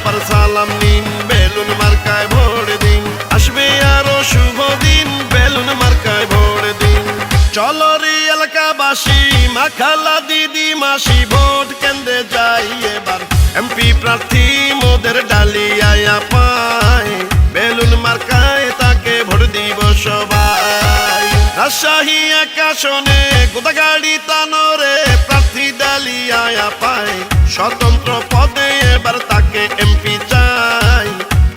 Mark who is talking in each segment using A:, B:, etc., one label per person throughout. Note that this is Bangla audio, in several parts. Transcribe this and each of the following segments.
A: আপার সালাম নিন, বেলুন মার্কায় ভোট দিন। আসবে আরো শুভ দিন, বেলুন মার্কায় ভোট দিন। চলো রে এলাকাবাসী, মা খালা দিদি মাসি, ভোট কেন্দ্রে যাই এবার। এমপি প্রার্থী মোদের ডালিয়ায় আপায়, বেলুন মার্কায় তাকে ভোট দিব সবাই। রাজশাহী এক আসনে গোদাগাড়ি তানোরে প্রার্থী ডালিয়ায় আপায়, স্বতন্ত্র পদে এবার তাকে এমপি চাই।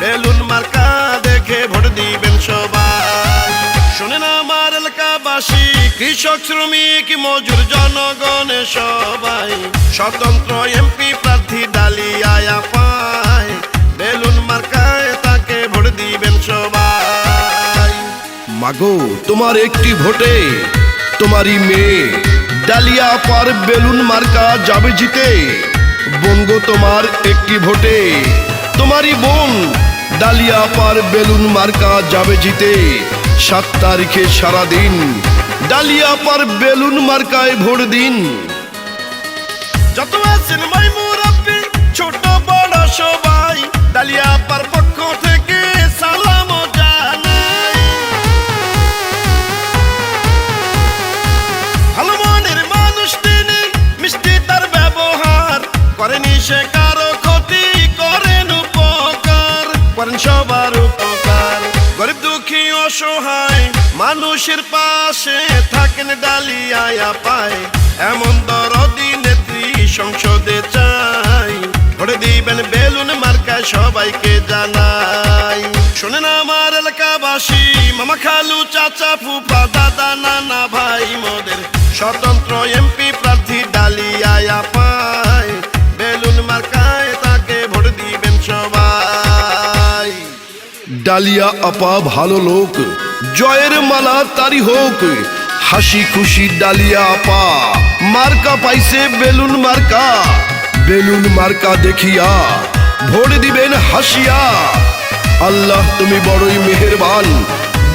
A: বেলুন মার্কা দেখে ভোট দিবেন সবাই। শোনেন আমার এলাকাবাসী, কৃষক শ্রমিক মজুর জনগণে সবাই, স্বতন্ত্র এমপি প্রার্থী ডালিয়ায় আপায়, বেলুন মার্কায় তাকে ভোট দিবেন সবাই।
B: মাগো তোমার একটি ভোটে তোমারই মেয়ে ডালিয়া আপার বেলুন মার্কা যাবে জিতে। বঙ্গ তোমার একটি ভোটে তোমারই বোন ডালিয়া আপার বেলুন মার্কা যাবে জিতে। 7 তারিখে সারাদিন ডালিয়া আপার বেলুন মার্কায় ভোট দিন।
A: যত আছেন ভাই মুরব্বি ছোট বড় সবাই, ডালিয়া আপার পক্ষ থেকে সালাম জানাই। ভালো মনের মানুষ তিনি, মিষ্টি তার ব্যবহার, করেনি সে কারো ক্ষতি, করেন উপকার, করেন সবার উপকার। গরিব দুঃখী অসহায় মানুষের পাশে থাকেন ডালিয়ায় আপায়, এমন দরদি নেত্রী সংসদে চাই। ভোট দিবেন বেলুন মার্কায় সবাইকে জানাই। শোনেন আমার এলাকাবাসী, মামা খালু চাচা ফুফা দাদা নানা ভাই মোদের, স্বতন্ত্র এমপি প্রার্থী ডালিয়ায় আপায়, বেলুন মার্কায় তাকে ভোট দিবেন সবাই।
B: ডালিয়া আপা ভালো লোক, জয়ের মালা তারি হোক। হাসি খুশি ডালিয়া আপা, মার্কা পাইছে বেলুন মার্কা। বেলুন মার্কা দেখিয়া ভোট দিবেন হাসিয়া। আল্লাহ তুমি বড়ই মেহেরবান,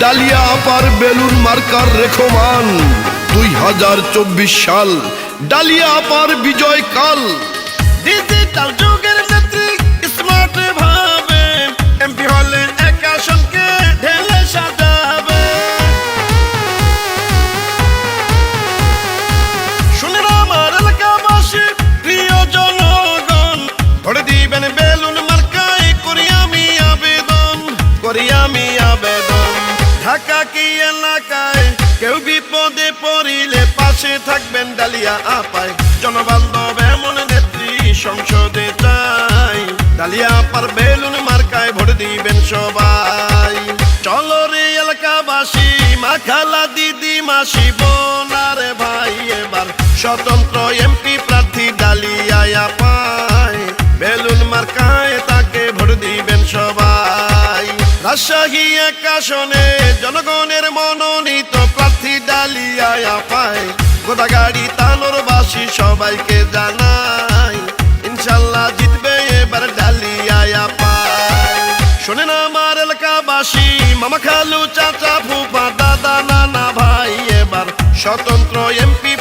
B: ডালিয়া আপার বেলুন মার্কার রেখো মান। 2024 সাল ডালিয়া আপার বিজয় কাল।
A: ডিজিটাল যুগের নেত্রী স্মার্ট ভাবে এমপি হলে এক আসনকে ঢেলে সাজাবে। শুনেন আমার এলাকাবাসী প্রিয় জনগণ, ভোট দিবেন বেলুন মার্কায়, করি আমি আবেদন, করি আমি আবেদন। ঢাকা কি এলাকায় কেউ বিপদে পড়িলে পাশে থাকবেন ডালিয়া আপায়, জনবান্ধব এমন নেত্রী সংসদে চাই। ডালিয়া আপার বেলুন মার্কায় ভোট দিবেন সবাই। চলো রে এলাকাবাসী, মা খালা দিদি মাসি বোন আর ভাই, এবার স্বতন্ত্র এমপি প্রার্থী ডালিয়ায় আপায়, বেলুন মার্কায় তাকে ভোট দিবেন সবাই। রাজশাহী এক আসনে জনগণের মনোনীত প্রার্থী ডালিয়ায় আপায়, গোদাগাড়ি তানোরবাসী সবাইকে জানাই, ইনশাল্লাহ জিতবে এবার ডালিয়ায় আপায়। শোনেন আমার এলাকাবাসী, মামা খালু চাচা ফুফা দাদা নানা ভাই, এবার স্বতন্ত্র এমপি